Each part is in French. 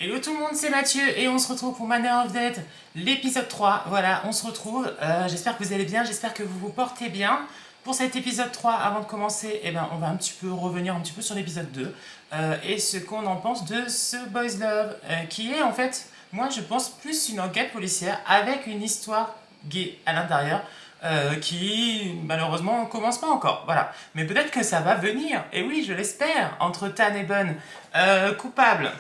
Hello tout le monde, c'est Mathieu et on se retrouve pour Manor of Dead, l'épisode 3. Voilà, on se retrouve. J'espère que vous allez bien, j'espère que vous vous portez bien. Pour cet épisode 3, avant de commencer, on va un petit peu revenir un petit peu sur l'épisode 2 et ce qu'on en pense de ce Boys Love, qui est en fait, moi je pense, plus une enquête policière avec une histoire gay à l'intérieur. Qui malheureusement commence pas encore, voilà. Mais peut-être que ça va venir, et oui, je l'espère, entre Tan et Bun. Coupable.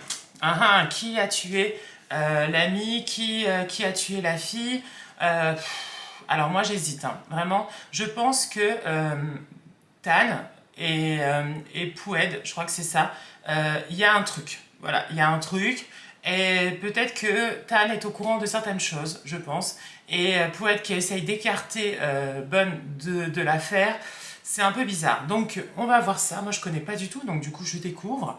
Qui a tué l'ami, qui a tué la fille. Alors moi j'hésite, hein, vraiment. Je pense que Tan et Poued, je crois que c'est ça, il y a un truc. Voilà, il y a un truc. Et peut-être que Tan est au courant de certaines choses, je pense. Et Poued qui essaye d'écarter Bun de l'affaire, c'est un peu bizarre. Donc on va voir ça. Moi je connais pas du tout, donc du coup je découvre.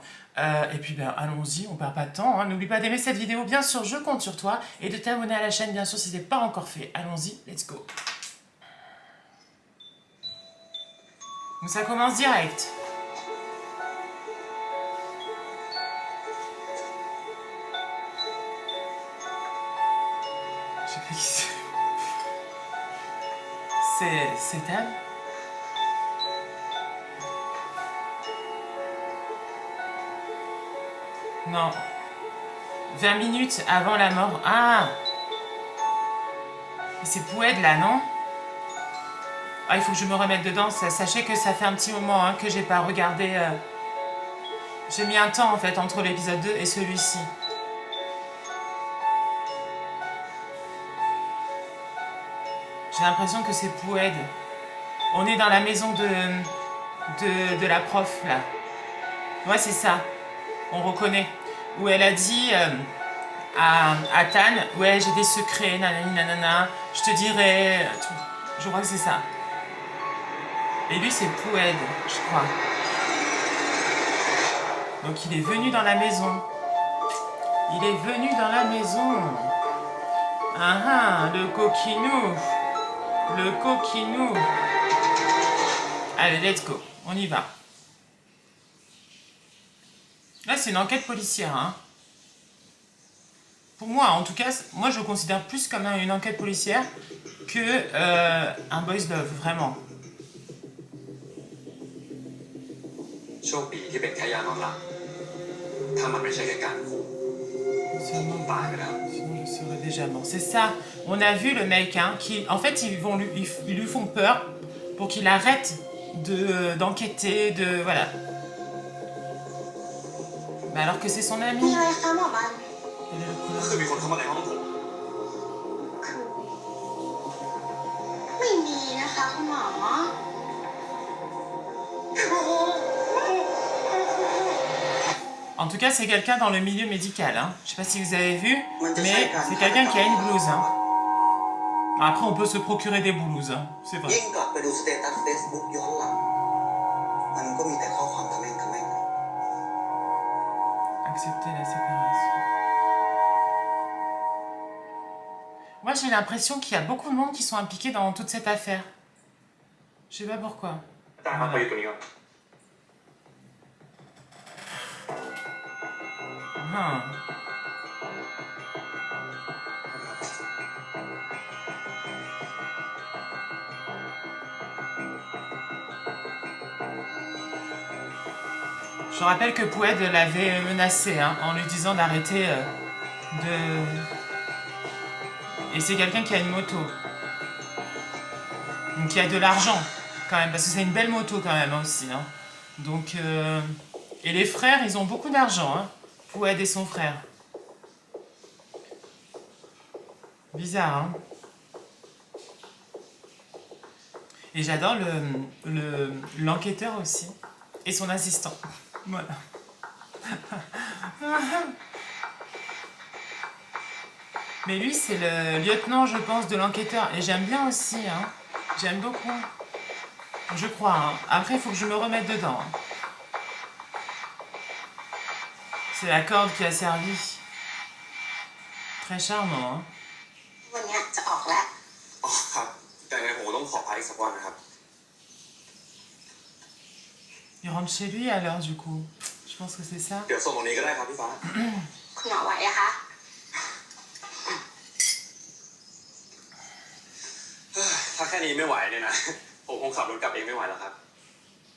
Et puis allons-y, on perd pas de temps, hein. N'oublie pas d'aimer cette vidéo, bien sûr, je compte sur toi. Et de t'abonner à la chaîne, bien sûr, si ce n'est pas encore fait. Allons-y, let's go. Donc ça commence direct. Je sais pas qui c'est. C'est elle? Non. 20 minutes avant la mort. Ah! C'est Poued là, non? Ah, il faut que je me remette dedans. Sachez que ça fait un petit moment, hein, que j'ai pas regardé. J'ai mis un temps en fait entre l'épisode 2 et celui-ci. J'ai l'impression que c'est Poued. On est dans la maison de la prof là. Ouais, c'est ça. On reconnaît. Où elle a dit à Tan, ouais, j'ai des secrets, nanani nanana, je te dirai. Je crois que c'est ça. Et lui, c'est Poued, je crois. Donc il est venu dans la maison. Il est venu dans la maison. Le coquinou. Le coquinou. Allez, let's go. On y va. Là, c'est une enquête policière, hein. Pour moi, en tout cas, moi je le considère plus comme une enquête policière que un boys love, vraiment. โชคดีที่เป็นแค่ยานอนหลับถ้ามันไม่ใช่แค่การขู่ผมตายไปแล้ว Sinon, je serais déjà mort. C'est ça. On a vu le mec, hein, qui, en fait, ils lui font peur pour qu'il arrête d'enquêter, voilà. Mais alors que c'est son ami. มีอะไรคะหมอบัน Quel est le ก็ problème? คือมีคนเข้ามาในห้องผม คือไม่มีนะคะคุณหมอ En tout cas, c'est quelqu'un dans le milieu médical, hein. Je sais pas si vous avez vu, mais c'est quelqu'un qui a une blouse, hein. Après, on peut se procurer des blouses, hein. C'est vrai. ยิ่งกลับไปดูสเตตัส Facebook ย้อนหลังมันก็มีแต่ข้อความทำแม่ง Accepter la séparation. Moi, j'ai l'impression qu'il y a beaucoup de monde qui sont impliqués dans toute cette affaire. Je sais pas pourquoi. แต่มาไปอยู่ตรงนี้ก่อน Ah. Je rappelle que Poued l'avait menacé, hein, en lui disant d'arrêter de... Et c'est quelqu'un qui a une moto. Donc qui a de l'argent, quand même, parce que c'est une belle moto quand même, hein, aussi. Hein. Donc... Et les frères, ils ont beaucoup d'argent, hein. Poued et son frère. Bizarre, hein. Et j'adore l'enquêteur aussi. Et son assistant. Voilà. Mais lui, c'est le lieutenant, je pense, de l'enquêteur. Et j'aime bien aussi, hein. J'aime beaucoup. Je crois, hein. Après, il faut que je me remette dedans. Hein. C'est la corde qui a servi. Très charmant, hein. วันนี้จะออกแล้ว อ๋อครับแต่ไงผมต้องขอพักอีกสักวันนะครับ Il rentre chez lui alors, du coup. Je pense que c'est ça. เดี๋ยวส่งตรงนี้ก็ได้ครับพี่ฟ้า คุณหมอไหวอะคะ ถ้าแค่นี้ไม่ไหวเนี่ยนะ ผมคงขับรถกลับเองไม่ไหวแล้วครับ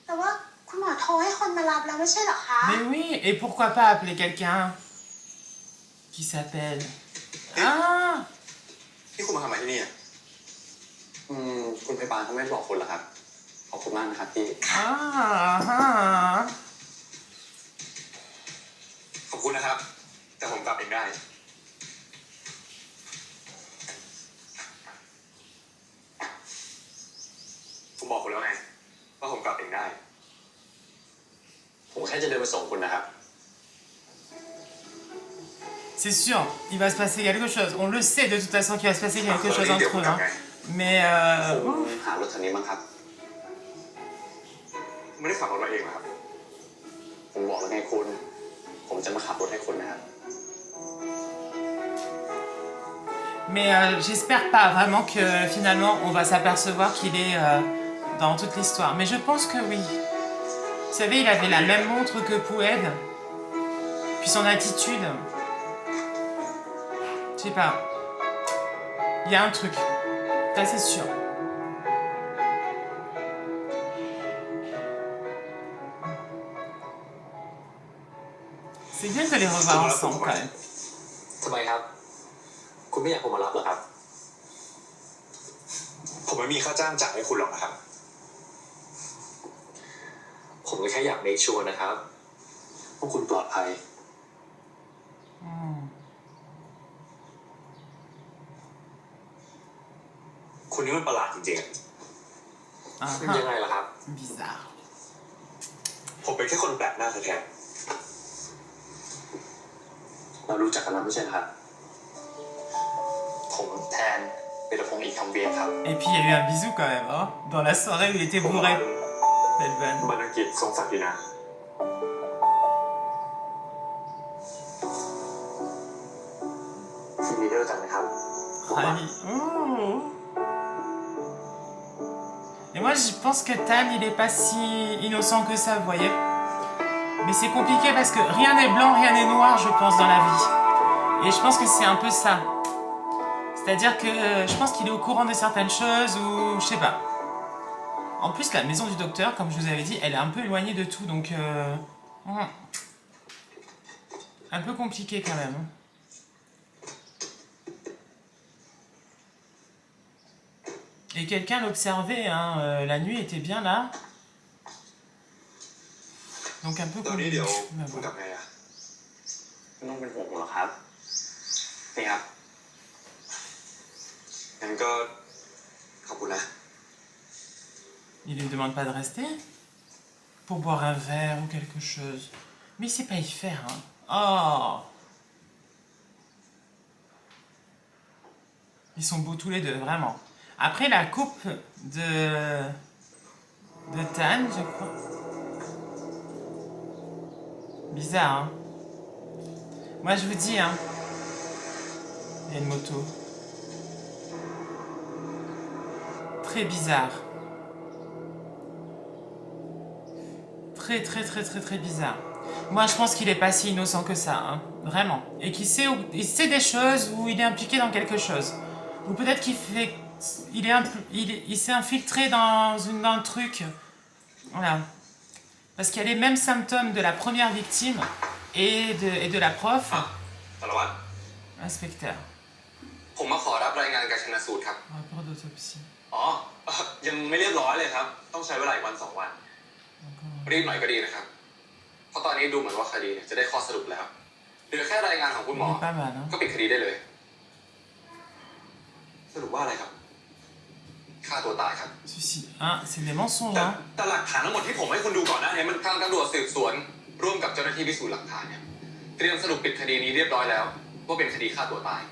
แต่ว่าคุณหมอโทรให้คนมารับแล้วไม่ใช่เหรอคะ Mais oui, et pourquoi pas appeler quelqu'un qui s'appelle... Ah ที่คุณมาทำอะไรที่นี่อ่ะคุณพยาบาลเขาไม่บอกคุณเหรอครับ ขอบคุณมากนะครับพี่ ah. ขอบคุณนะครับ แต่ผมกลับเองได้ ผมบอกคุณแล้วไงว่าผมกลับเองได้ ผมแค่จะเดินไปส่งคุณนะครับ C'est sûr, il va se passer quelque chose. On le sait de toute façon qu'il va se passer quelque chose entre eux. Hein. Mais ผม ouf. หารถคันนี้มั้งครับ ไม่ได้ขับรถมาเองนะครับ ผมบอกแล้วไงคุณ ผมจะมาขับรถให้คุณนะครับ Mais j'espère pas vraiment que finalement on va s'apercevoir qu'il est dans toute l'histoire. Mais je pense que oui. Vous savez, il avait la même montre que Poued. Puis son attitude. Je sais pas. Il y a un truc. Ça c'est sûr. C'est bien de les revoir ensemble quand même. ทำไมครับ คุณไม่อยากผมมารับเหรอครับ ผมไม่มีค่าจ้างจ่ายให้คุณหรอกนะครับ ผมก็แค่อยากเมคชัวร์นะครับว่าคุณปลอดภัย คุณนี่มันประหลาดจริงๆเป็นยังไงล่ะครับ Bizarre. ผมเป็นแค่คนแปลกหน้าแท้ๆเรารู้จักกันแล้วไม่ใช่ครับ ผมแทนเปรพงศ์อีกคำเวียนครับ Et puis il y a eu un bisou quand même, hein, dans la soirée où il était ผม bourré. Belle vanne. บรรณกิจทรงศักดินาทีนี้เลิกกันไหมครับ Rally. Oh. Et moi je pense que Tan il est pas si innocent que ça, vous voyez. Mais c'est compliqué parce que rien n'est blanc, rien n'est noir, je pense, dans la vie. Et je pense que c'est un peu ça. C'est-à-dire que je pense qu'il est au courant de certaines choses ou je sais pas. En plus, la maison du docteur, comme je vous avais dit, elle est un peu éloignée de tout, donc un peu compliqué quand même. Et quelqu'un l'observait, hein, la nuit était bien là. Donc un peu ตอนนี้เดี๋ยว Mais คุณ bon. กลับไงอ่ะไม่ต้องเป็นห่วงผมหรอกครับ นี่ครับ งั้นก็ขอบคุณนะ Il ne demande pas de rester pour boire un verre ou quelque chose. Mais il sait pas y faire, hein. Oh. Ils sont beaux tous les deux, vraiment. Après la coupe de Tan, je crois. Bizarre, hein. Moi, je vous dis, hein. Il y a une moto. Très bizarre. Très, très, très, très, très bizarre. Moi, je pense qu'il est pas si innocent que ça, hein. Vraiment. Et qu'il sait, il sait des choses où il est impliqué dans quelque chose. Ou peut-être qu'il fait... Il s'est infiltré dans un truc. Voilà. Parce qu'il y a les mêmes symptômes de la première victime et de la prof. สารวัตร Inspecteur. ผมมาขอรับรายงานการชันสูตรครับ Rapport d'autopsie. อ๋อ ยังไม่เรียบร้อยเลยครับ ต้องใช้เวลาอีกวัน2 วัน รีบหน่อยก็ดีนะครับ เพราะตอนนี้ดูเหมือนว่าคดีเนี่ยจะได้ข้อสรุปแล้วเหลือแค่รายงานของคุณหมอ Il est pas mal, hein. ก็ปิดคดีได้เลย สรุปว่าอะไรครับ ฆ่าตัวตายครับ Suicide. Ah, c'est des mensonges, แต่ hein. แต่หลักฐานทั้งหมดที่ผมให้คุณดูก่อนหน้านี้มันทางตำรวจสืบสวนร่วมกับเจ้าหน้าที่พิสูจน์หลักฐานเนี่ยเตรียมสรุปปิดคดีนี้เรียบร้อยแล้วว่าเป็นคดีฆ่าตัวตาย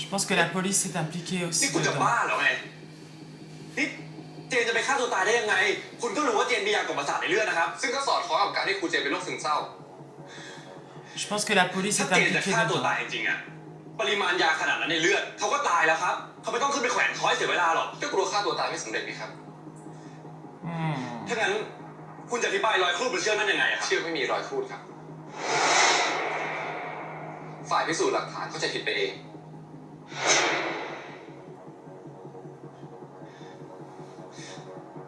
Je pense que la police est impliquée นี่ aussi คุณจะ dedans. บ้าเหรอไงนี่เจนจะไปฆ่าตัวตายได้ยังไง คุณก็รู้ว่าเจนมียากล่อมประสาทในเลือดนะครับ ซึ่งก็สอดคล้องกับการที่ครูเจนเป็นโรคซึมเศร้า Je pense que la police ถ้า est เจนจะ impliquée ฆ่าตัว dedans. ตายจริงๆอะปริมาณยาขนาดนั้นในเลือดเขาก็ตายแล้วครับเขาไม่ต้องขึ้นไปแขวนคอให้เสียเวลาหรอกก็กลัวฆ่าตัวตายไม่สำเร็จนี่ครับ ถ้างั้นคุณจะอธิบายรอยครูดบนเชือกนั้นยังไงครับเชือกไม่มีรอยครูดครับ ฝ่ายพิสูจน์หลักฐานเขาจะผิดไปเอง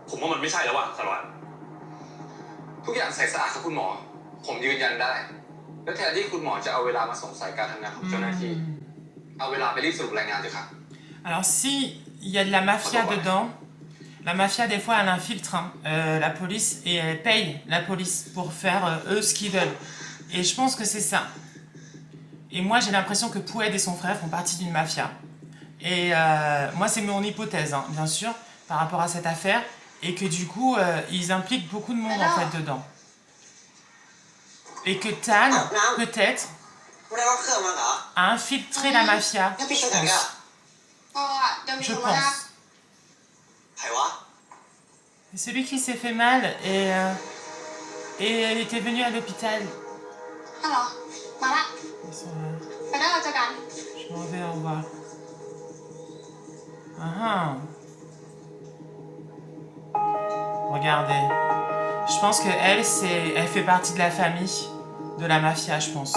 ผมว่ามันไม่ใช่แล้วว่ะสารวัตรทุกอย่างใสสะอาดครับคุณหมอผมยืนยันได้แล้วแทนที่คุณหมอจะเอาเวลามาสงสัยการทำงานของเจ้าหน้าที่เอาเวลาไปรีบสรุปรายงานเถอะครับ Alors, si il y a de la mafia dedans, la mafia, des fois, elle infiltre la police et elle paye la police pour faire eux ce qu'ils veulent. Et je pense que c'est ça. Et moi, j'ai l'impression que Poued et son frère font partie d'une mafia. Et moi, c'est mon hypothèse, hein, bien sûr, par rapport à cette affaire. Et que du coup, ils impliquent beaucoup de monde, en fait, dedans. Et que Tan, peut-être, a infiltré la mafia, je pense. พ่อเดี๋ยวมี Je คนมารับ pense. ใครวะ Et celui qui s'est fait mal et elle était venu à l'hôpital. ฮัลโหลมาละ Ils sont là. ไปได้เราเจอกัน Je m'en vais, au revoir. Ah ah. Regardez. Je pense que elle fait partie de la famille de la mafia, je pense.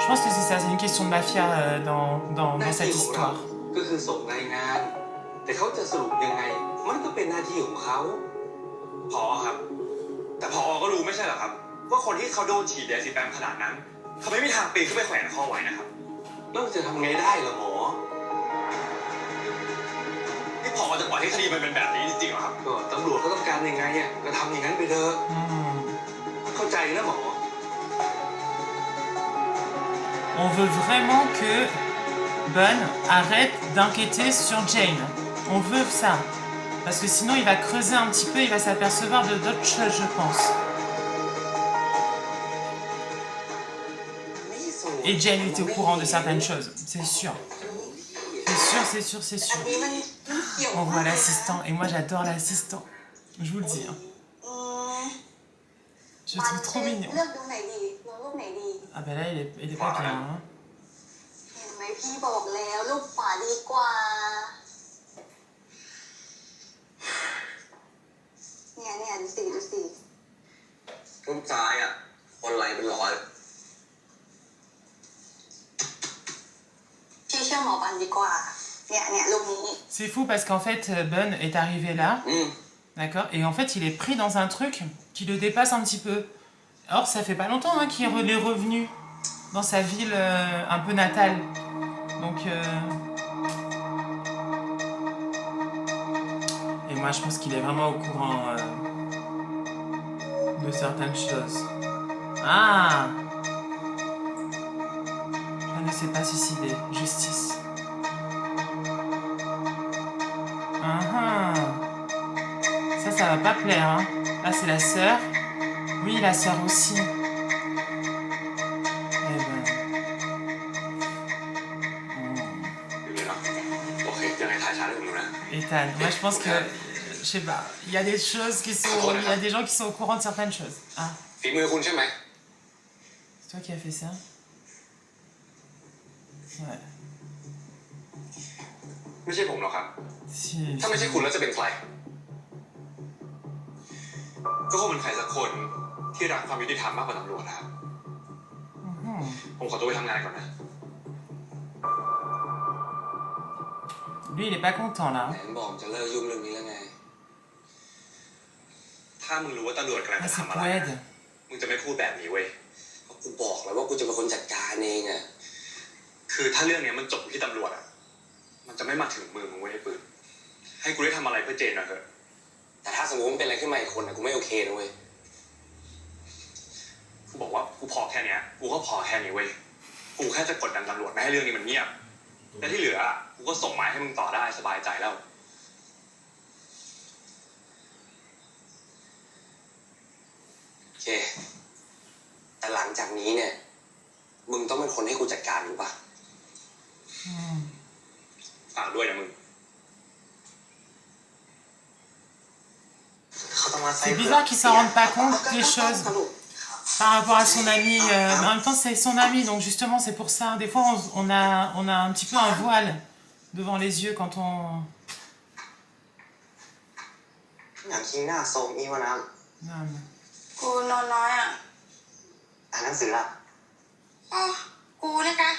Je pense que c'est ça, c'est une question de mafia dans cette histoire. ก็คือส่งรายงานแต่เขาจะสรุปยังไงมันก็เป็นหน้าที่ของเขาพอครับแต่พอก็รู้ไม่ใช่เหรอครับว่าคนที่เขาโดนฉีดยาสีแปมขนาดนั้นเขาไม่มีทางปีนขึ้นไปแขวนคอไหวนะครับแล้วจะทำไงได้ล่ะหมอที่พอจะปล่อยให้คดีมันเป็นแบบนี้จริงๆเหรอครับก็ตำรวจเขาต้องการยังไงอ่ะก็ทำอย่างนั้นไปเถอะเข้าใจนะหมอ On veut vraiment que Bun arrête d'inquiéter sur Jane. On veut ça. Parce que sinon, il va creuser un petit peu, il va s'apercevoir de d'autres choses, je pense. Et Jane était au courant de certaines choses, c'est sûr. C'est sûr, c'est sûr, c'est sûr. On voit l'assistant, et moi j'adore l'assistant. Je vous le dis. Hein. Je le trouve trop mignon. เลือกดูไหนดีลงรูปไหนดี Ah ben là, il est pas bien. Hein. เห็นไหมพี่บอกแล้วรูปขวาดีกว่าเนี่ยดูสิ รูปซ้ายอ่ะคนไหลเป็นร้อย พี่เชื่อหมอบันดีกว่าเนี่ยรูปนี้ C'est fou parce qu'en fait, Bun est arrivé là. D'accord. Et en fait, il est pris dans un truc qui le dépasse un petit peu. Or, ça fait pas longtemps hein, qu'il est revenu dans sa ville un peu natale. Donc... Et moi, je pense qu'il est vraiment au courant de certaines choses. Ah! Je ne sais pas suicider. Justice. Ah! Ça va pas plaire. Hein. Là, c'est la sœur. Oui, la sœur aussi. Eh ben... Ethan, moi je pense que, je sais pas, il y a des choses qui sont, il y a des gens qui sont au courant de certaines choses. Ah. C'est toi qui as fait ça? Ouais. ไม่ใช่ผมหรอกครับ Si. ถ้าไม่ใช่คุณแล้วจะเป็นใครก็คงเป็นใครสักคนที่รักความยุติธรรมมากกว่าตำรวจนะครับผมขอตัวไปทำงานก่อนนะ Lui, il est pas content là. ไหนบอกจะเลิกยุ่งเรื่องนี้แล้วไง ถ้ามึงรู้ว่าตำรวจกำลัง Ah, จะ c'est ทำอะไร Poued. มึงจะไม่พูดแบบนี้เว้ย เพราะกูบอกแล้วว่ากูจะเป็นคนจัดการเองอ่ะ คือถ้าเรื่องนี้มันจบที่ตำรวจอ่ะมันจะไม่มาถึงมือมึงเว้ยไอ้ปืนให้กูได้ทำอะไรเพื่อเจนหน่อยเถอะ แต่ถ้าสมมติมันเป็นอะไรขึ้นมาอีกคนอ่ะกูไม่โอเคนะเว้ย กูบอกว่ากูพอแค่เนี้ยกูก็พอแค่นี้เว้ยกูแค่จะกดดันตำรวจไม่ให้เรื่องนี้มันเงียบแต่ที่เหลือกูก็ส่งหมายให้มึงต่อได้สบายใจแล้ว โอเค แต่หลังจากนี้เนี่ยมึงต้องเป็นคนให้กูจัดการรู้ป่ะ ฝากด้วยนะมึง C'est bizarre qu'il s'en rende pas compte des choses par rapport à son ami. Mais en même temps, c'est son ami, donc justement, c'est pour ça. Des fois, on a un petit peu un voile devant les yeux quand on... อย่างคิงหน้าโซมอีวะนะ Non, mais... กูนอนน้อยอ่ะ อ่านหนังสือละ อ๋อกูเลยกะ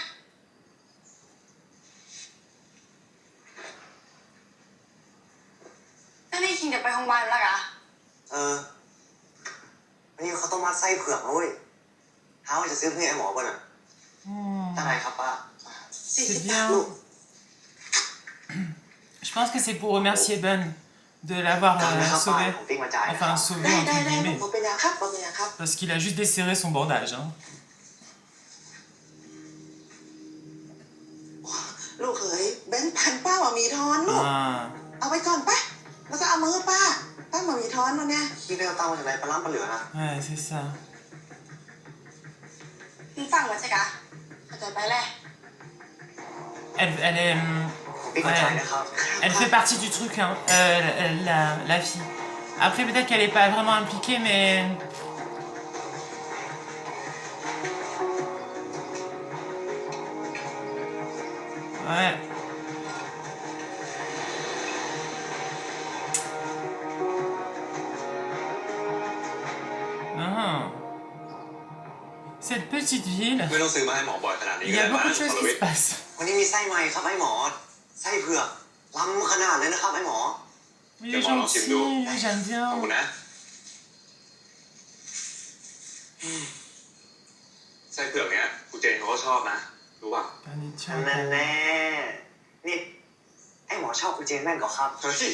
แล้วนี่คิงจะไปโรงพยาบาลแล้วกะ วันนี้เขาต้องมัดไส้เผือกนะเว้ยท้าว่าจะซื้อเพื่อไอ้หมอป่ะน่ะ อะไรครับป้า C'est bien. Je pense que c'est pour remercier Ben de l'avoir จำนะครับป้า sauvé. ผมติ๊กมาจ่ายนะครั Enfin, บ sauvé ได้ entre ได้ได้ลูก guillemets. ผมเป็นยาครับผมเป็นยาครับ Parce qu'il a juste desserré son bandage. Hein. ลูกเขยแบงค์พันป้าหมามีทอนลูก Ah. เอาไปก่อนปะแล้วก็เอามือป้าป้าหมามีทอนมาเนี่ย พี่ไปเอาตังค์มาจากไหนปลาล้ำปลาเหลือนะ Ouais, c'est ça. มึงฟังมาใช่กะเข้าใจไปแหละ Elle est. ผมติ๊กมาจ่ายนะครับ Elle fait partie du truc, hein, la fille. Après, peut-être qu'elle n'est pas vraiment impliquée, mais. Ouais. Ah. Cette petite ville, ไม่ต้องซื้อมาให้หมอบ่อยขนาดนี้ il ก็ y a ได้บ้า beaucoup น de choses สร qui วิท se ย์ passent. วันนี้มีไส้ใหม่ครับไอ้หมอ ไส้เผือกล้ำขนาดเลยนะครับไอ้หมอ Il est gentil, lui, j'aime ขอบคุณ bien. นะไส้เผือกเนี้ยครูเจนเขาก็ชอบนะ รู้ป่ะ Garniture. นั่นแน่นี่ไอ้หมอชอบคุณเจนแม่นก่อครับ เฮ้ย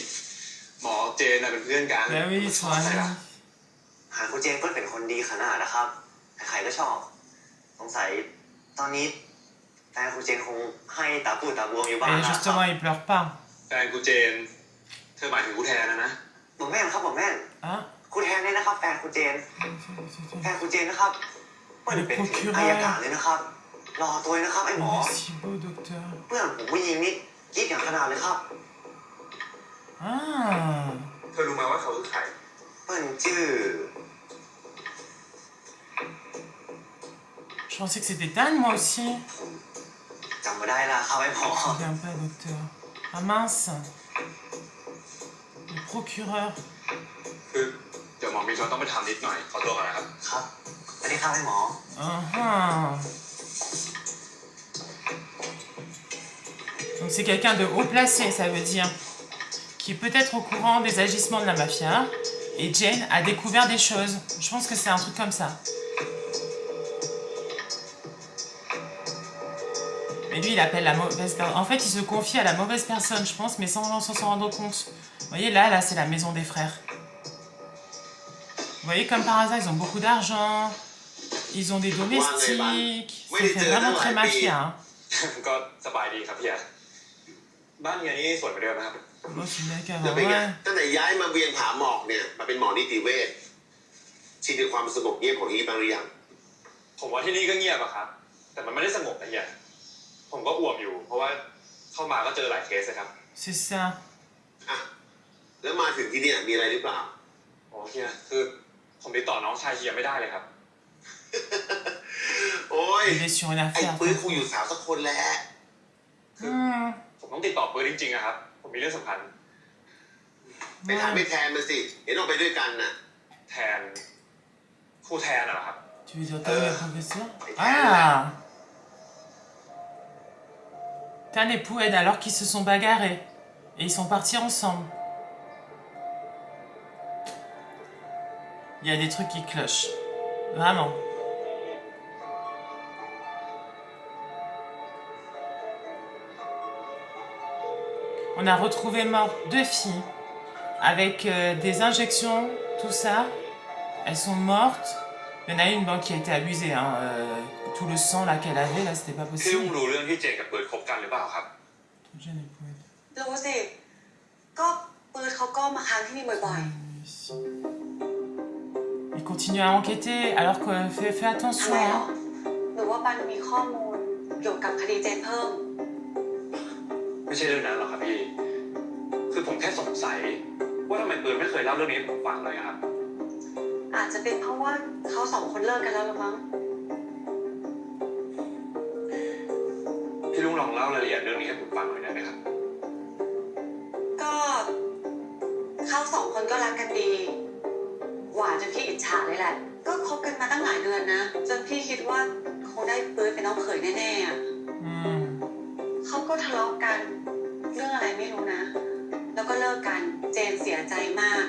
หมอเจนน่ะเป็นเพื่อนกัน Bah oui, ils sont ใช่ปะ amis. หาคุณเจนเพิ่นเป็นคนดีขนาดนะครับใครๆก็ชอบ สงสัยตอนนี้แฟนคุณเจนคงให้ตาปูตาบวมอยู่บ้าง Et นะครับ justement, il pleure pas. แฟนครูเจน เธอหมายถึงครูแทนนะ บอกแม่นครับบอกแม่น Hein? คุณแทนเนี่ยนะครับ แฟนคุณเจน แฟนคุณเจนนะครับเปิ้ลเป็นถึงอายการเลยนะครับ รอตัวเลยนะครับไอ้หมอ Il est si beau, docteur. เพื่อนผมผู้หญิงนี่คิดอย่างขนาดเลยครับ Ah. เธอรู้ไหมว่าเขาคือใคร เปิ้ลชื่อ Je pensais que c'était Dan, moi aussi. จำไม่ได้ละครับไอ้หมอ Je ne reviens pas, docteur. Ah mince. Le procureur. คือเดี๋ยวหมอมีชวนต้องไปทำนิดหน่อย ขอตัวก่อนนะครับ ครับสวัสดีครับไอ้หมอ Ah. Donc c'est quelqu'un de haut placé, ça veut dire, qui est peut-être au courant des agissements de la mafia. Et Jane a découvert des choses. Je pense que c'est un truc comme ça. Mais lui, il appelle la mauvaise personne. En fait, il se confie à la mauvaise personne, je pense, mais sans s'en rendre compte. Vous voyez, là, c'est la maison des frères. Vous voyez, comme par hasard, ils ont beaucoup d'argent. Ils ont des domestiques. Ça fait vraiment très mafia. Hein. ก็สบายดีครับพี่อาบ้านเฮียนี่สวยเหมือนเดิมนะครับ Moi, c'est bien แล้ว qu'avant. เป็นไง Ouais. ตั้งแต่ย้ายมาเวียงผาหมอกเนี่ยมาเป็นหมอนิติเวชชินกับความสงบเงียบของที่นี่บ้างหรือยัง ผมว่าที่นี่ก็เงียบอะครับ แต่มันไม่ได้สงบนะเฮียผมก็อ่วมอยู่ เพราะว่าเข้ามาก็เจอหลายเคสเลยครับ C'est ça. อ่ะแล้วมาถึงที่เนี่ยมีอะไรหรือเปล่า โอ้เฮียคือผมติดต่อน้องชายเฮียไม่ได้เลยครับ โอ้ย Il est sur une ไอ้ affaire. ปื้อคงอยู่สาวสักคนแหละ Hmm. ผมต้องติดต่อปืนจริงๆอะครับ ผมมีเรื่องสำคัญ ไปถามไปแทนมันสิเห็นออกไปด้วยกันน่ะ แทนครูแทนอะเหรอครับ Tu veux dire Tan le professeur? Ah! Tan et Poued alors qu'ils se sont bagarrés. Et ils sont partis ensemble. Il y a des trucs qui clochent. Vraiment. On a retrouvé mort 2 filles. Avec des injections, tout ça. Elles sont mortes. Il y en a une bon, qui a été abusée. Hein. Tout le sang là qu'elle avait, là, c'était pas พี่ลุง possible. รู้เรื่องที่เจนกับปืนคบกันหรือเปล่าครับ Jeune et Poued. รู้สิ ก็ปืนเขาก็มาค้างที่นี่บ่อย Il continue à enquêter alors que fais ๆทำ attention. ไมหรอ Hein. หรือว่าปันมีข้อมูลเกี่ยวกับคดีเจนเพิ่ม ไม่ใช่เรื่องนั้นหรอกครับพี่ คือผมแค่สงสัย ว่าทำไมปืนไม่เคยเล่าเรื่องนี้ให้ผมฟังเลยอะครับ อาจจะเป็นเพราะว่าเขาสองคนเลิกกันแล้วหรือมั้ง พี่ลุงลองเล่ารายละเอียดเรื่องนี้ให้ผมฟังหน่อยได้ไหมครับ ก็เขาสองคนก็รักกันดี หวานจนพี่อิจฉาเลยแหละ ก็คบกันมาตั้งหลายเดือนนะ จนพี่คิดว่าคงได้เปิดเป็นน้องเขยแน่ๆอะ Hmm. เขาก็ทะเลาะกัน เรื่องอะไรไม่รู้นะ แล้วก็เลิกกัน เจนเสียใจมาก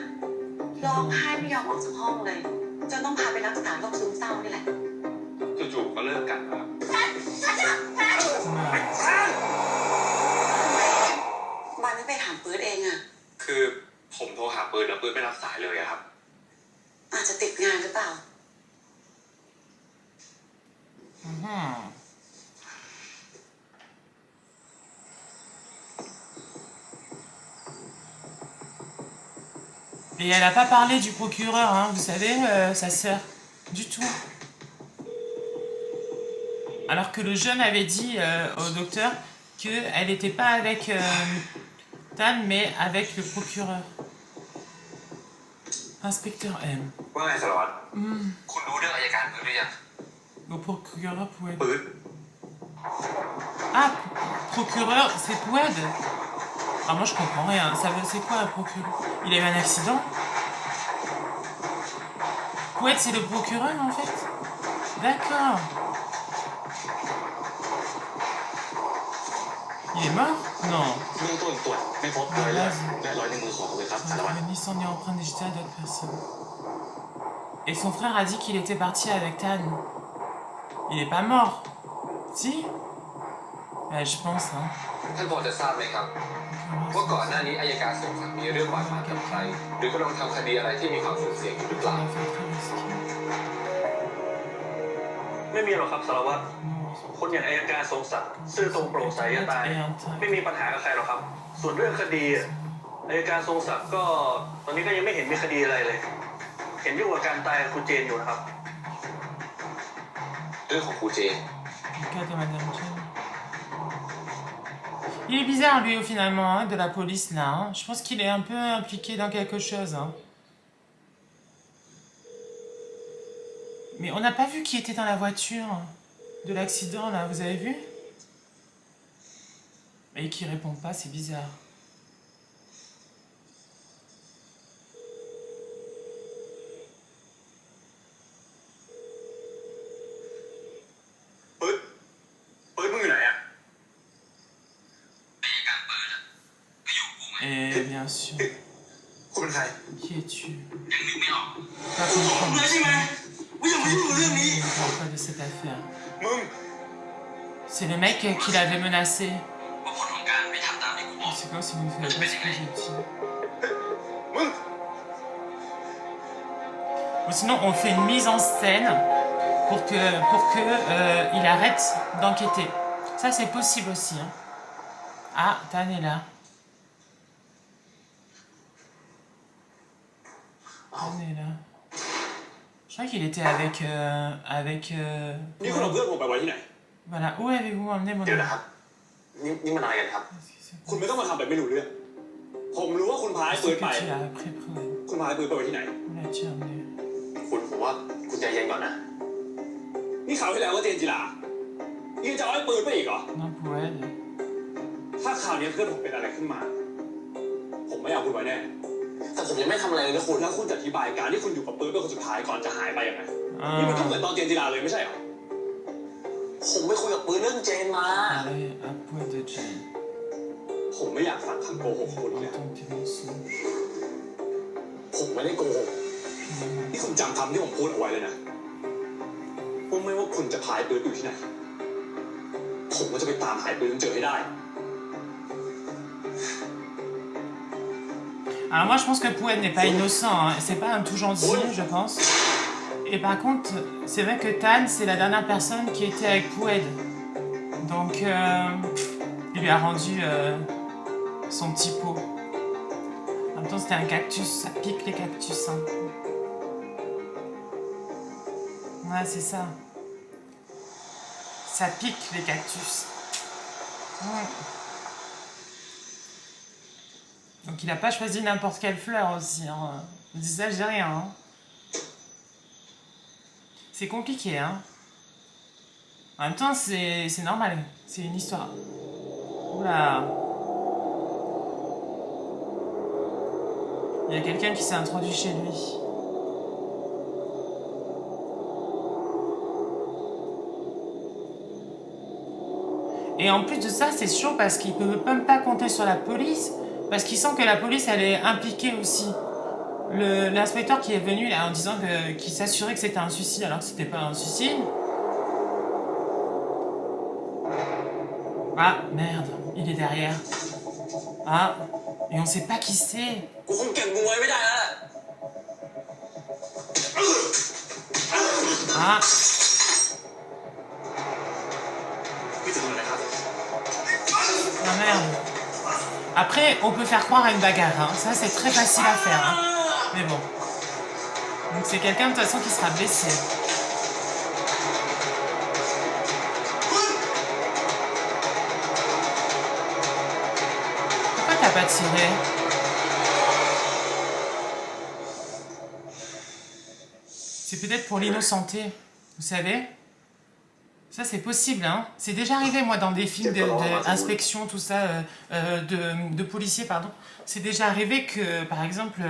ร้องไห้ไม่ยอมออกจากห้องเลย จนต้องพาไปรักษาโรคซึมเศร้านี่แหละ จู่ๆก็เลิกกันครับ บานไม่ไปถามเปิดเองอะ คือผมโทรหาปืนแล้วปืนไม่รับสายเลยอะครับ อาจจะติดงานหรือเปล่า Mhm. Et elle n'a pas parlé du procureur, hein, vous savez, sa sœur. Du tout. Alors que le jeune avait dit au docteur qu'elle n'était pas avec Tan, mais avec le procureur. Inspecteur M. ว่าไงสารวัตรคุณรู้เรื่องอัยการปืนหรือยัง Le procureur Poued. ปืน Ah, procureur, c'est Poued. Ah, moi je comprends rien. C'est quoi un procureur? Il a eu un accident? Poued, c'est le procureur en fait? D'accord. Il est mort? Non. เบื้องต้นตรวจไม่พบรอยเลือดและรอยนิ้วมือของเลยครับสารวัตร Ni sang ni empreinte digitale d'autres personnes. Et son frère a dit qu'il était parti avec Tan. Il est pas mort. Si? Ouais, je pense, hein. ท่านพอจะทราบไหมครับว่าก่อนหน้านี้อัยการสงสัยมีเรื่องบาดหมางกับใครหรือกำลังทำคดีอะไรที่มีความสุ่มเสี่ยงอยู่หรือเปล่า ไม่มีหรอกครับสารวัตร คนอย่างอัยการทรงศักดิ์ซื่อตรงโปร่งใสจะตาย ไม่มีปัญหากับใครหรอกครับ ส่วนเรื่องคดีอัยการทรงศักดิ์ก็ตอนนี้ก็ยังไม่เห็นมีคดีอะไรเลย เห็นยุ่งกับการตายของคุณเจนอยู่นะครับ เรื่องของครูเจน Le cas de Madame Jane. Il est bizarre lui finalement, hein, de la police là. Hein. Je pense qu'il est un peu impliqué dans quelque chose. Hein. Mais on n'a pas vu qui était dans la voiture de l'accident là, vous avez vu? Et qui répond pas, c'est bizarre. Et bien sûr. คุณเป็นใคร Qui es-tu? ยังนึกไม่ออก Pas comprendre. ใช่ไหมว่าอย่ามายุ่งกับเรื่องนี้ Je ne parle pas de cette affaire. มึง C'est le mec qui l'avait menacé. ว่าผลของการไม่ทำตามที่กูบอก C'est quoi si vous ne faites pas ce que j'ai dit? มึง Ou sinon, on fait une mise en scène pour que il arrête d'enquêter. Ça, c'est possible aussi. Hein. Ah, Tan est là. Tan est là. Je crois qu'il était avec... นี่คุณเอาเพื่อนผมไปไว้ที่ไหน Voilà. Où avez-vous emmené mon เดี๋ยว ami? นะครับ นี่มันอะไรกันครับ คุณไม่ต้องมาทำแบบไม่รู้เรื่อง ผมรู้ว่าคุณพาไอ้ปื Qu'est-ce นไป que tu as appris pour elle? คุณพาไอ้ปืนไปไว้ที่ไหน Où l'as-tu emmené? ผมว่าคุณใจเย็นก่อนนะ นี่ข่าวที่แล้วว่าเจนจิลายังจะเอาไอ้ปืนไปอีกเหรอ Non, pour elle. ถ้าข่าวนี้เพื่อนผมเป็นอะไรขึ้นมา ผมไม่เอาคุณไว้แน่ แต่ผมยังไม่ทำอะไรเลยนะคุณ แล้วคุณจะอธิบายการที่คุณอยู่กับปืนเป็นคนสุดท้ายก่อนจะหายไปยังไง นี่มันก็เหมือนตอนเจนจิลาเลยไม่ใช่เหรอ ผมไปคุยกับปืนเรื่องเจนมา Parler à point de Jane. ผมไม่อยากฟังคำโกหกของคุณเลย Entends tes mensonges. ผมไม่ได้โกหก นี่คุณจำคำที่ผมพูดเอาไว้เลยนะว่าไม่ว่าคุณจะพายปืนอยู่ที่ไหน ผมก็จะไปตามหายปืนจนเจอให้ได้ Alors moi je pense que Poued n'est pas innocent, hein. C'est pas un tout gentil je pense. Et par contre c'est vrai que Tan c'est la dernière personne qui était avec Poued. Donc il lui a rendu son petit pot. En même temps c'était un cactus, ça pique les cactus. Hein. Ouais c'est ça. Ça pique les cactus. Ouais. Donc il n'a pas choisi n'importe quelle fleur aussi. Hein. Ne disais rien. Hein. C'est compliqué. Hein. En même temps, c'est normal. C'est une histoire. Oula. Il y a quelqu'un qui s'est introduit chez lui. Et en plus de ça, c'est chaud parce qu'il peut même pas compter sur la police, parce qu'il sent que la police, elle est impliquée aussi. L'inspecteur qui est venu là en disant qu'il s'assurait que c'était un suicide alors que c'était pas un suicide. Ah, merde, il est derrière. Ah, et on sait pas qui c'est. กูคงเก็บมึงไว้ไม่ได้แล้วแหละ Ah, พี่จะทำอะไรครับ ah merde. Après, on peut faire croire à une bagarre, hein. Ça c'est très facile à faire. Hein. Mais bon. Donc c'est quelqu'un de toute façon qui sera blessé. Pourquoi t'as pas tiré? C'est peut-être pour l'innocenté, vous savez? Ça c'est possible, hein. C'est déjà arrivé moi dans des films d'inspection, tout ça, de policiers, pardon. C'est déjà arrivé que, par exemple,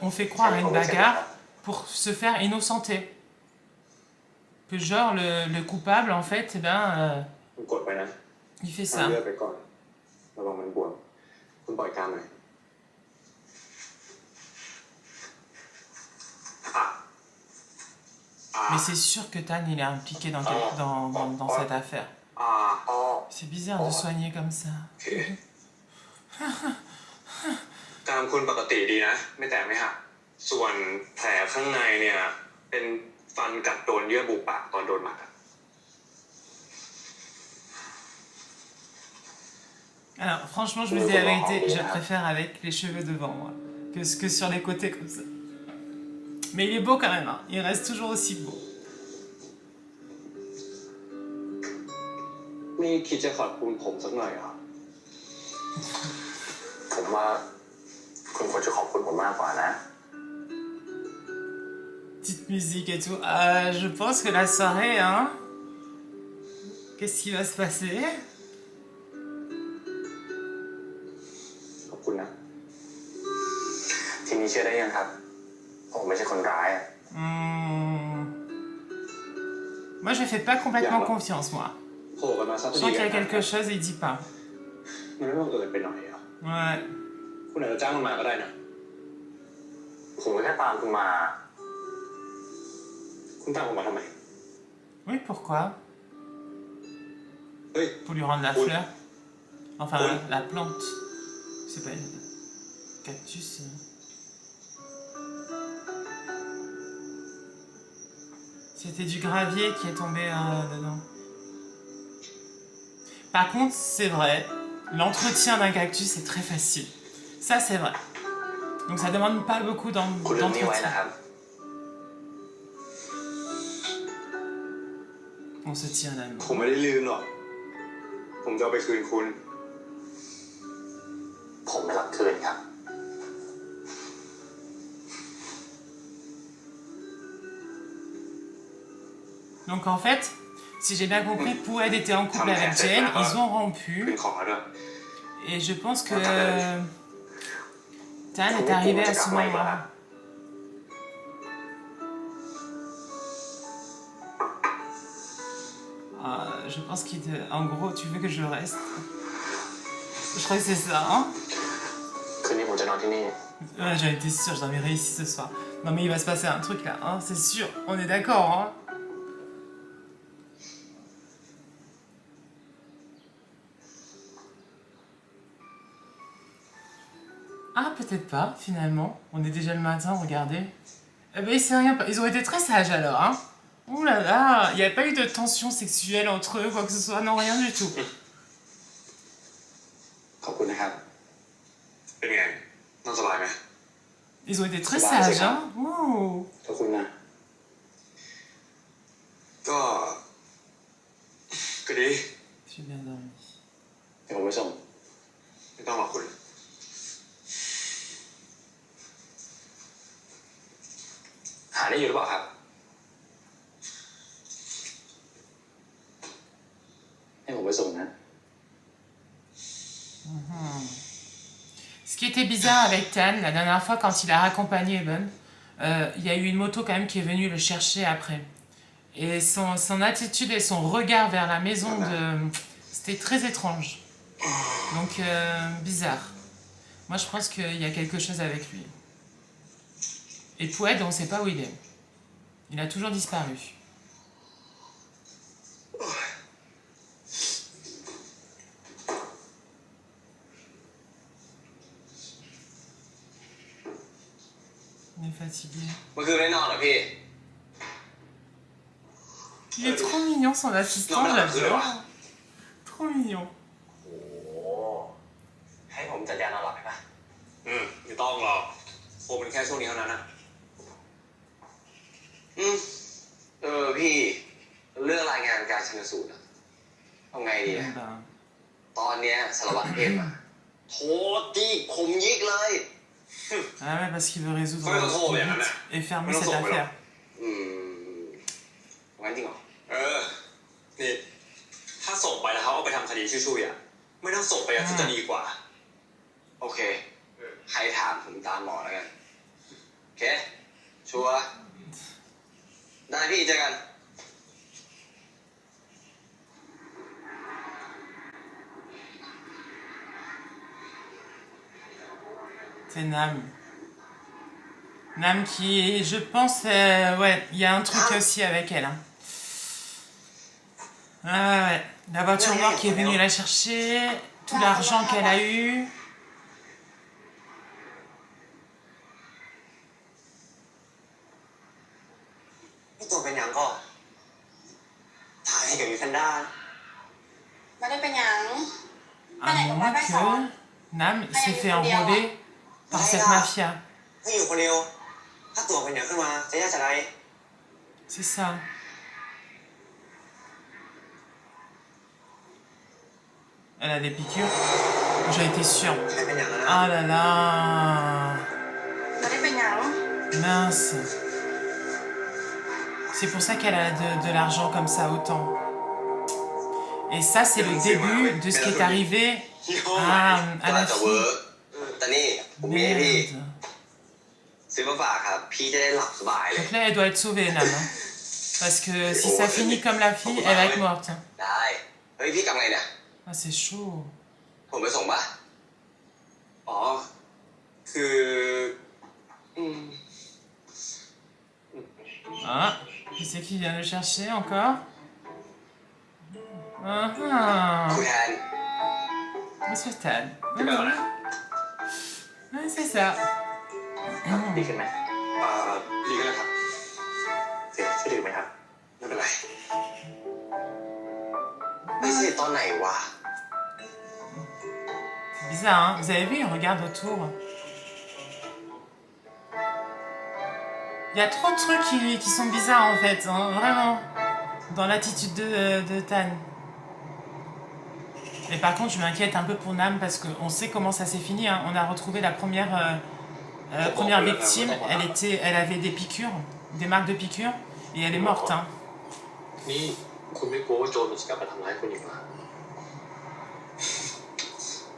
on fait croire à une bagarre pour se faire innocenter. Que genre le coupable, en fait, eh ben, คุณกดไปนะ il fait เอา ça. เลือดไปก่อนระวังมันบวมคุณปล่อยกล้ามหน่อยอ่ะ Mais c'est sûr que Tan, il est impliqué dans cette affaire. อ่าอ๋อ C'est bizarre de soigner comme ça. โอเคกล้ามคุณปกติดีนะ ไม่แตกไม่หักส่วนแผลข้างในเนี่ยเป็นฟันกัดโดนเยื่อบุปากตอนโดนหมัดอะ Alors, franchement, je vous dis la vérité, je préfère avec les cheveux devant moi que sur les côtés comme ça. Mais il est beau quand même, hein. Il reste toujours aussi beau. ไม่คิดจะขอบคุณผมสักหน่อยเหรอ ผมว่าคุณควรจะขอบคุณผมมากกว่านะ Petite musique et tout. Je pense que la soirée, hein. Qu'est-ce qui va se passer? ขอบคุณนะ ทีนี้เชื่อได้ยังครับผมไม่ใช่คนร้ายอะ Moi, je fais pas complètement confiance, moi. โผล่กันมาสัก Je ที sens qu'il y a quelque chose et il dit pas. มันไม่บังเอิญไปหน่อยเหรอ Ouais. คุณอาจจะจ้างมันมาก็ได้นะ ผมก็แค่ตามคุณมา คุณตามผมมาทำไม Oui, pourquoi? เฮ้ย Pour lui rendre la Oui. fleur. Enfin, Oui. la plante. C'est pas une... Cactus. C'était du gravier qui est tombé dedans. Par contre, c'est vrai, l'entretien d'un cactus est très facile. Ça, c'est vrai. Donc ça demande pas beaucoup คุณเรื่องนี้ไว้ d'entretien. นะครับ On se tient la main. ผมไม่ได้ลืมหรอก ผมจะเอาไปคืนคุณ ผมไม่รับคืนครับ Donc en fait, si j'ai bien compris, Poued était en couple avec Jane, ils ont คืน rompu, ของแล้วด้วย et je pense que Tan est arrivé à ce moment-là. Je pense qu'il te... En gros, tu veux que je reste? Je crois que c'est ça, hein? คืนนี้ผมจะนอนที่นี่ Ouais, j'en étais sûre, je dormirai ici ce soir. Non mais il va se passer un truc là, hein? C'est sûr, on est d'accord, hein? Ah, peut-être pas, finalement. On est déjà le matin, regardez. Eh ben, il s'est rien... Ils ont été très sages alors, hein? Ouh là là, il n'y a pas eu de tension sexuelle entre eux, quoi que ce soit, non, rien du tout. ขอบคุณนะครับ เป็นไงนอนสบายไหม Ils ont été très Bah, c'est sages, hein? Ouh. ขอบคุณนะ ก็ดี J'ai bien dormi. เดี๋ยวผมไปส่ง ไม่ต้องหรอกคุณ หาได้อยู่หรือเปล่าครับ ให้ผมไปส่งนะ Ce qui était bizarre avec Tan, la dernière fois quand il a raccompagné Eben, il y a eu une moto quand même qui est venue le chercher après. Et son attitude et son regard vers la maison de C'était très étrange. Donc, bizarre. Moi, je pense qu'il y a quelque chose avec lui. Et Poued, on ne sait pas où il est. Il a toujours disparu. Il est fatigué. เมื่อคืนไม่นอนเหรอพี่ Il est trop mignon, son assistant, Non, mais là, j'adore. Trop mignon. โอ้ให้ผมจัดยานอนหลับไหมปะ ไม่ต้องหรอกคงเป็นแค่ช่วงนี้เท่านั้นนะพี่ เรื่องรายงานการชันสูตรอะเอาไงดีอะ Ben, ตอนเนี้ยสารวัตรเอ็มอะโทรจี้ผมยิกเลย ah ouais, parce qu'il veut résoudre Ouais, trop bien, vite là. et fermer Non, cette non, affaire. งั้นจริงเหรอ นี่ ถ้าส่งไปแล้วเขาเอาไปทำคดีช่วยๆอะไม่ต้องส่งไปอะที่จะดีกว่า โอเค ใครถามผมตามหมอแล้วกัน โอเค ชัวร์ได้พี่เจอกัน C'est Nam. Nam qui, je pense, ouais, il y a un truc aussi avec elle. Hein. Ah ouais, la voiture noire qui est venue la chercher, tout l'argent qu'elle a eu. พี่ตัวเป็นหยังก็ถ่ายให้กับยูแพนด้า ไม่ได้เป็นหยัง À moins que Nam s'est fait enrôler par cette mafia. ให้อยู่คนเดียว ถ้าตัวเป็นหยังขึ้นมาจะยากจะไร C'est ça. Elle a des piqûres. J'en étais sûre. ใครเป็นหยังนะ Ah là là. ไม่ได้เป็นหยัง Mince. C'est pour ça qu'elle a de l'argent comme ça, autant. Et ça, c'est le début de ce qui est arrivé à la จะเวิร์ fille. กแต่นี่ผมมีให้พี่ Merde. ซื้อมาฝากครับ พี่จะได้หลับสบายเลย Donc là, elle doit être sauvée, Nam. Hein. Parce que si ça finit comme la fille, elle va être morte. ได้ เฮ้ยพี่กลับไงเนี่ย Ah, c'est chaud. ผมไปส่งปะอ๋อ คือ Ah, qui c'est qui vient le chercher encore? Ah, ah. คุยแทน Monsieur Tal. พี่ไปก่อนนะ Ouais, c'est ça. ดีขึ้นไหม ดีกันเลยครับ เสียช่วยดื่มไหมครับ ไม่เป็นไร ไม่เสร็จตอนไหนวะ C'est bizarre, hein? Vous avez vu, il regarde autour. Il y a trop de trucs qui sont bizarres en fait, hein, vraiment. Dans l'attitude de Tan. Et par contre, je m'inquiète un peu pour Nam parce qu'on sait comment ça s'est fini. Hein. On a retrouvé la première victime. Elle avait des piqûres, des marques de piqûres, et elle est morte. Hein. นี่คุณไม่กลัวว่าโจรมันจะกลับมาทำร้ายคุณอีกเหรอ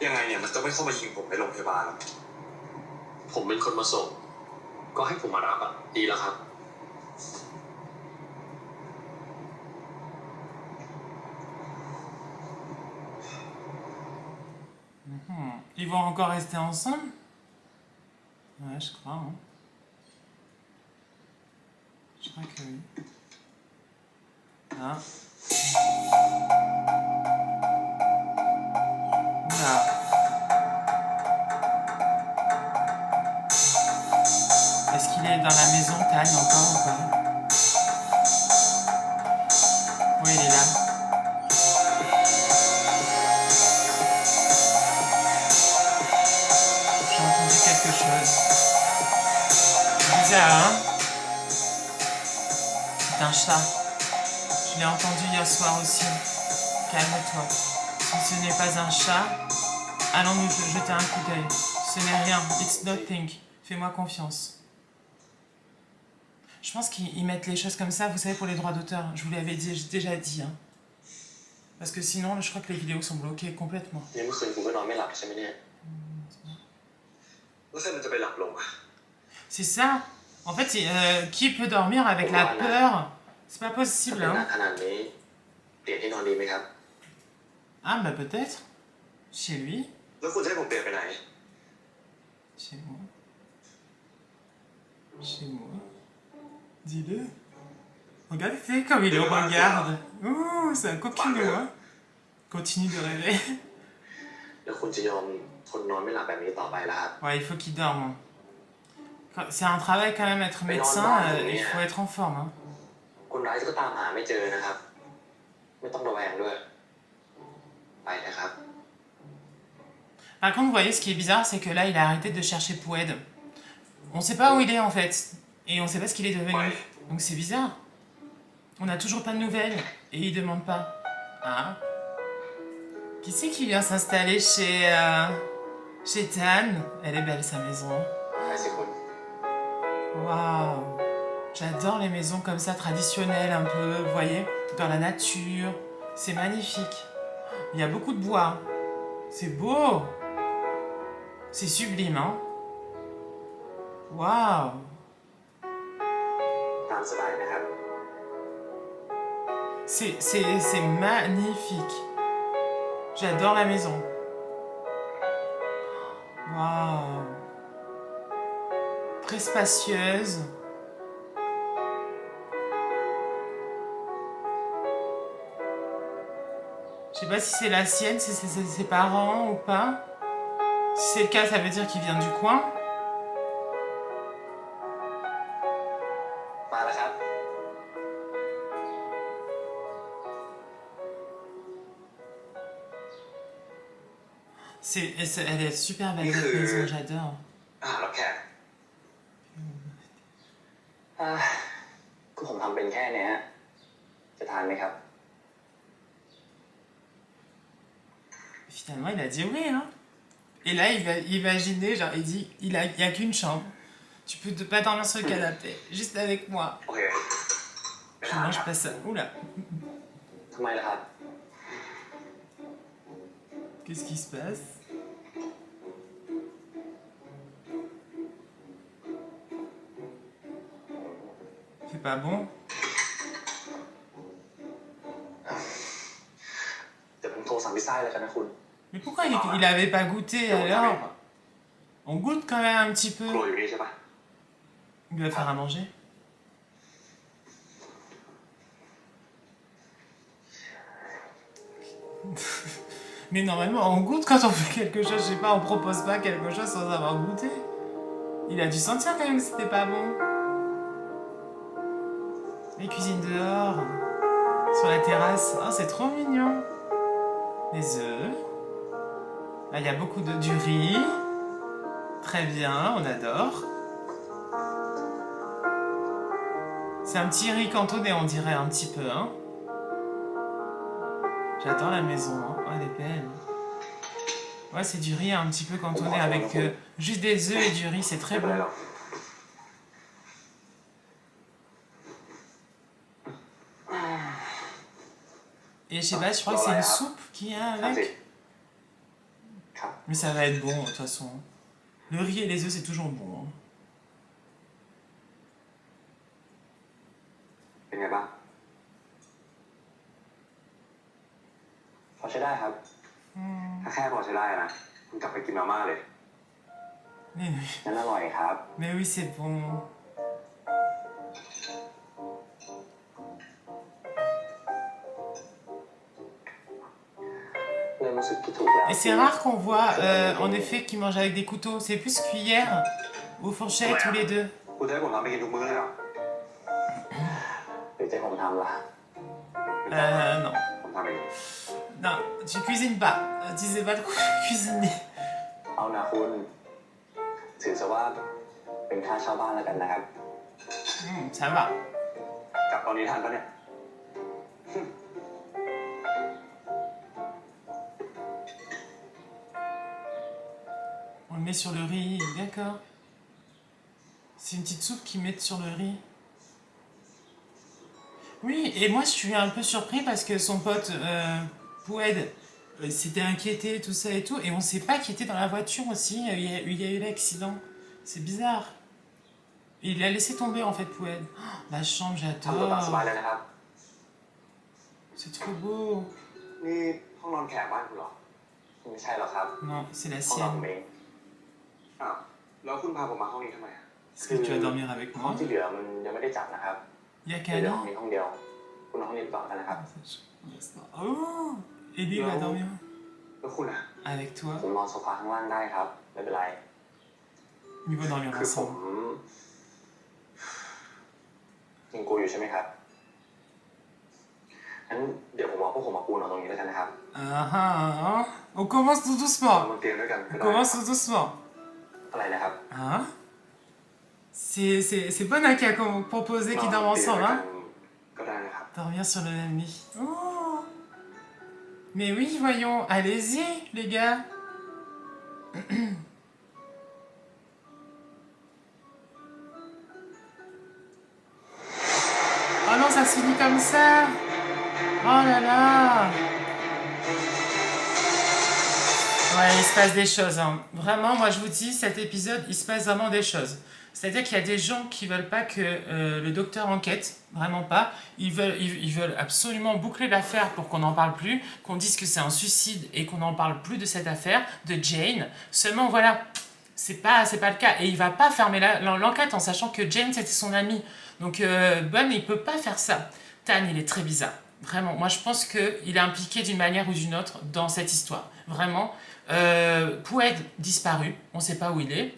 ยังไงเนี่ยมันก็ไม่เข้ามายิงผมในโรงพยาบาลหรอก ผมเป็นคนมาส่ง ก็ให้ผมมารับอ่ะ ดีแล้วครับ Ils vont encore rester ensemble? Ouais, je crois. Hein. Je crois que oui. Ah. Oula. Est-ce qu'il est dans la maison, Tan, encore ou pas? Oui, il est là. J'ai entendu quelque chose. Bizarre, hein? C'est un chat. Je l'ai entendu hier soir aussi. Calme-toi. Si ce n'est pas un chat, allons nous jeter un coup d'œil. Ce n'est rien. It's nothing. Fais-moi confiance. Je pense qu'ils mettent les choses comme ça, vous savez, pour les droits d'auteur. Je vous l'avais déjà dit. Hein. Parce que sinon, je crois que les vidéos sont bloquées complètement. นี่เมื่อคืนคุณก็นอนไม่หลับใช่ไหมเนี่ย แล้วใครมันจะไปหลับลงอะ C'est ça. En fait, qui peut dormir avec la peur? C'est pas ถ้า possible. เป็นหนั Hein. กขนาดนี้เปลี่ยนที่นอนดีไหมครับ Ah bah peut-être. Chez lui. แล้วคุณจะให้ผมเปลี่ยนไปไหน Chez moi. Chez moi. Dis-le. Regardez, c'est comme il le regarde. Ouh, c'est un coquinou, hein. Continue de rêver. แล้วคุณจะยอมทนนอนไม่หลับแบบนี้ต่อไปแล้วครับ Ouais, il faut qu'il dorme. C'est un travail quand même, être médecin, il faut être en forme. Hein. คนร้ายก็ตามหาไม่เจอนะครับ ไม่ต้องระแวงด้วย ไปนะครับ Par contre, vous voyez, ce qui est bizarre, c'est que là, il a arrêté de chercher Poued. On sait pas où il est en fait. Et on sait pas ce qu'il est devenu. Donc c'est bizarre. On n'a toujours pas de nouvelles. Et il demande pas. Ah. Qui c'est qui vient s'installer chez Tan? Elle est belle sa maison. ไปสิคุณ Waouh. J'adore les maisons comme ça, traditionnelles un peu, vous voyez, dans la nature. C'est magnifique. Il y a beaucoup de bois. C'est beau. C'est sublime, hein. Waouh. ตามสบายนะครับ C'est magnifique. J'adore la maison. Waouh. Très spacieuse. Je sais pas si c'est la sienne, si c'est ses parents ou pas. Si c'est le cas, ça veut dire qu'il vient du coin. มาแล้วครับ Elle est super belle cette maison, j'adore. อาหารรับแขกก็ผมทำเป็นแค่เนี้ยจะทานไหมครับ Finalement, il a dit oui, hein. Et là, il va imaginer, genre, il dit, il y a qu'une chambre. Tu peux pas dormir sur le canapé, juste avec moi. โอเคไป Je ทาน mange ครับ pas ça. Oula, ทำไมล่ะครับ qu'est-ce qui se passe? C'est pas bon? เดี๋ยวผมโทรสั่งพิซซ่าเลยกันนะคุณ Mais pourquoi il avait pas goûté alors? On goûte quand même un petit ครัว peu. อยู่นี่ใช่ปะ Il va faire à manger. Mais normalement, on goûte quand on fait quelque chose. Je sais pas, on propose pas quelque chose sans avoir goûté. Il a dû sentir quand même que c'était pas bon. Les cuisines dehors, sur la terrasse. Oh, c'est trop mignon. Les œufs. Là, il y a beaucoup du riz. Très bien, on adore. C'est un petit riz cantonais, on dirait un petit peu, hein. J'adore la maison, hein. Oh, elle est belle. Ouais, c'est du riz un petit peu cantonné avec juste des œufs et du riz, c'est très ไม่เป็นไร bon. หรอก Et je sais pas, je crois que c'est une soupe qu'il y a ทานสิ avec. ครับ Mais ça va être bon, de toute façon. Le riz et les œufs, c'est toujours bon. Hein. เป็นไงบ้างพอใช้ได้ครับ ถ้าแค่พอใช้ได้นะ คุณกลับไปกินมาม่าเลย Mais oui, นั่นอร่อยครับ mais oui, c'est bon. Et c'est rare qu'on voit, en effet, qu'ils mangent avec des couteaux. C'est plus cuillère ou fourchette, tous les deux. คุณจะให้ผมทำไปกินทุกมื้อเลยเหรอหรือจะให้ผมทำล่ะ Non. ผมทำเอง Non, tu cuisines pas. Tu sais pas trop cuisiner. เอานะคุณ ถือซะว่าเป็นค่าเช่าบ้านแล้วกันนะครับ Ça va. กลับตอนนี้ทันปะเนี่ย On le met sur le riz, d'accord. C'est une petite soupe qu'ils mettent sur le riz. Oui, et moi je suis un peu surpris parce que son pote Poued s'était inquiété, tout ça et tout, et on sait pas qui était dans la voiture aussi. Il y a eu l'accident. C'est bizarre. Et il l'a laissé tomber en fait, Poued. Oh, la chambre, ทำตัวตามสบาย j'adore. เลยนะครับ C'est trop beau. นี่ห้องนอนแขกบ้านคุณเหรอ ไม่ใช่หรอกครับ Non, c'est la ห้องนอนผม sienne. เอง อ้าวแล้วคุณพาผมมาห้องนี้ทำไมอะ Est-ce que tu vas dormir avec ห้อง moi? ที่เหลือมันยังไม่ได้จัดนะครับ Il y a เหลือ qu'un ห้อง an. นี้ห้องเดียว คุณนอนห้องนี้ก่อนกันนะครับ Oh! Et lui, il va dormir แล้วคุณอะ avec toi. ผมนอนโซฟาข้างล่างได้ครับ ไม่เป็นไร Ils vont dormir คือผม ensemble. ยังกูอยู่ใช่ไหมครับงั้นเดี๋ยวผมเอาพวกผมมาปูนอนตรงนี้แล้วกันนะครับ Ah ah! On commence tout นอน doucement. บนเตียงด้วยกันก็ On ได้ commence tout doucement. อะไรนะครับ Hein? C'est Bona qui a proposé qu'ils dorment ensemble, hein? ก็ได้นะครับ Dormir sur le même lit. Oh! Mais oui, voyons, allez-y, les gars. Oh non, ça se finit comme ça. Oh là là. Ouais, il se passe des choses, hein. Vraiment, moi je vous dis, cet épisode, il se passe vraiment des choses. C'est-à-dire qu'il y a des gens qui veulent pas que le docteur enquête, vraiment pas. Ils veulent absolument boucler l'affaire pour qu'on n'en parle plus, qu'on dise que c'est un suicide et qu'on n'en parle plus de cette affaire, de Jane. Seulement, voilà, c'est pas le cas. Et il va pas fermer l'enquête en sachant que Jane, c'était son ami. Donc, Bun, il peut pas faire ça. Tan, il est très bizarre. Vraiment, moi je pense qu'il est impliqué d'une manière ou d'une autre dans cette histoire. Vraiment. Poued disparu, on sait pas où il est.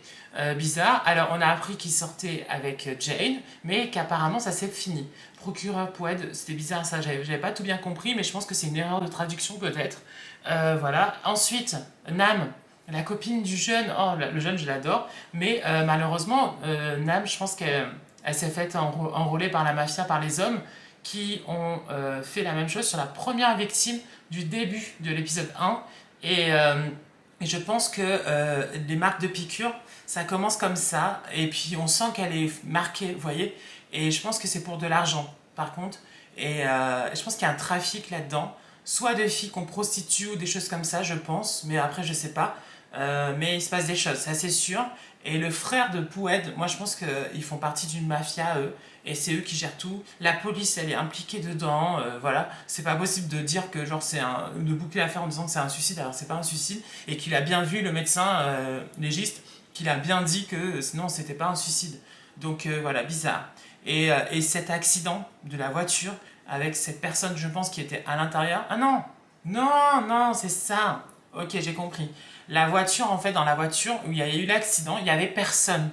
Bizarre. Alors on a appris qu'il sortait avec Jane, mais qu'apparemment ça s'est fini. Procureur Poued, c'était bizarre ça, j'avais pas tout bien compris, mais je pense que c'est une erreur de traduction peut-être. Voilà. Ensuite, Nam, la copine du jeune, oh le jeune je l'adore, mais malheureusement, Nam, je pense qu'elle s'est faite enrôler par la mafia, par les hommes qui ont fait la même chose sur la première victime du début de l'épisode 1. Et je pense que les marques de piqûre, ça commence comme ça, et puis on sent qu'elle est marquée, vous voyez, et je pense que c'est pour de l'argent, par contre, et je pense qu'il y a un trafic là-dedans, soit de filles qu'on prostitue ou des choses comme ça, je pense, mais après je sais pas, mais il se passe des choses, ça c'est sûr, et le frère de Poued, moi je pense qu'ils font partie d'une mafia, eux, et c'est eux qui gèrent tout. La police, elle est impliquée dedans, voilà. C'est pas possible de dire que, genre, de boucler l'affaire en disant que c'est un suicide, alors c'est pas un suicide, et qu'il a bien vu, le médecin légiste, qu'il a bien dit que sinon c'était pas un suicide. Donc voilà, bizarre. Et cet accident de la voiture avec cette personne, je pense, qui était à l'intérieur. Ah non! Non, c'est ça! Ok, j'ai compris. La voiture, en fait, dans la voiture où il y a eu l'accident, il y avait personne.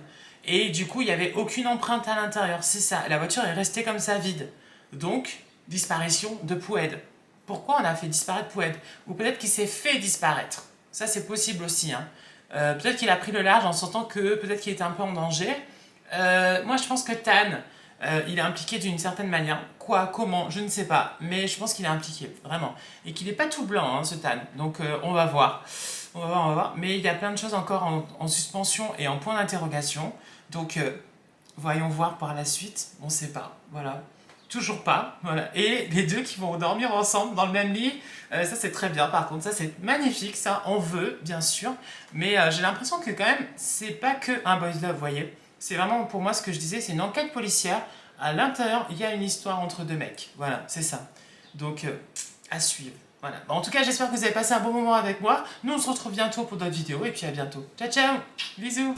Et du coup, il n'y avait aucune empreinte à l'intérieur. C'est ça. La voiture est restée comme ça, vide. Donc, disparition de Poued. Pourquoi on a fait disparaître Poued? Ou peut-être qu'il s'est fait disparaître. Ça, c'est possible aussi. Hein. Peut-être qu'il a pris le large en sentant que peut-être qu'il était un peu en danger. Moi, je pense que Tan, il est impliqué d'une certaine manière. Quoi, comment, je ne sais pas. Mais je pense qu'il est impliqué, vraiment. Et qu'il n'est pas tout blanc, hein, ce Tan. Donc, on va voir. On va voir. Mais il y a plein de choses encore en suspension et en point d'interrogation. Donc, voyons voir par la suite. On ne sait pas. Voilà. Toujours pas. Voilà. Et les deux qui vont dormir ensemble dans le même lit. Ça, c'est très bien. Par contre, ça, c'est magnifique. Ça, on veut, bien sûr. Mais j'ai l'impression que, quand même, c'est pas que un boys love, vous voyez. C'est vraiment, pour moi, ce que je disais, c'est une enquête policière. À l'intérieur, il y a une histoire entre deux mecs. Voilà, c'est ça. Donc, à suivre. Voilà. En tout cas, j'espère que vous avez passé un bon moment avec moi. Nous, on se retrouve bientôt pour d'autres vidéos. Et puis, à bientôt. Ciao, ciao. Bisous.